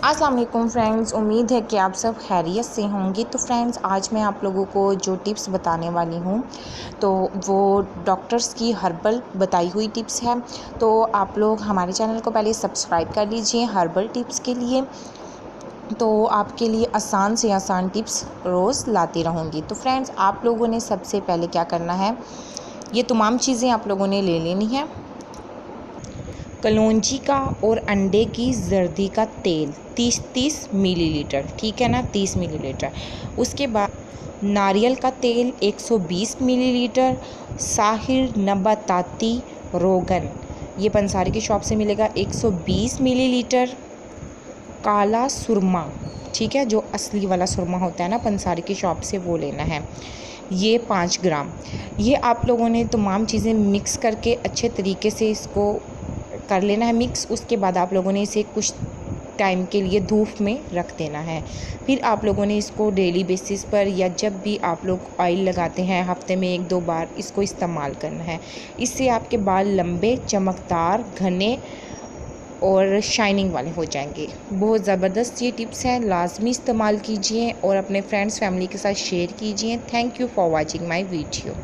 अस्सलाम वालेकुम फ्रेंड्स, उम्मीद है कि आप सब खैरियत से होंगे। तो फ्रेंड्स, आज मैं आप लोगों को जो टिप्स बताने वाली हूँ तो वो डॉक्टर्स की हर्बल बताई हुई टिप्स है। तो आप लोग हमारे चैनल को पहले सब्सक्राइब कर लीजिए हर्बल टिप्स के लिए। तो आपके लिए आसान से आसान टिप्स रोज़ लाती रहूँगी। तो फ्रेंड्स, आप लोगों ने सबसे पहले क्या करना है, ये तमाम चीज़ें आप लोगों ने ले लेनी है। कलौंजी का और अंडे की जर्दी का तेल 30 मिलीलीटर, ठीक है ना, 30 मिलीलीटर। उसके बाद नारियल का तेल 120 मिलीलीटर। साहिर नबाताती रोगन, ये पंसारी की शॉप से मिलेगा, 120 मिलीलीटर। काला सुरमा, ठीक है, जो असली वाला सुरमा होता है ना पंसारी की शॉप से, वो लेना है, ये 5 ग्राम। ये आप लोगों ने तमाम चीज़ें मिक्स करके अच्छे तरीके से इसको कर लेना है मिक्स। उसके बाद आप लोगों ने इसे कुछ टाइम के लिए धूप में रख देना है। फिर आप लोगों ने इसको डेली बेसिस पर या जब भी आप लोग ऑयल लगाते हैं हफ्ते में 1-2 बार इसको इस्तेमाल करना है। इससे आपके बाल लंबे, चमकदार, घने और शाइनिंग वाले हो जाएंगे। बहुत ज़बरदस्त ये टिप्स हैं, लाजमी इस्तेमाल कीजिए और अपने फ्रेंड्स फैमिली के साथ शेयर कीजिए। Thank you for watching my video.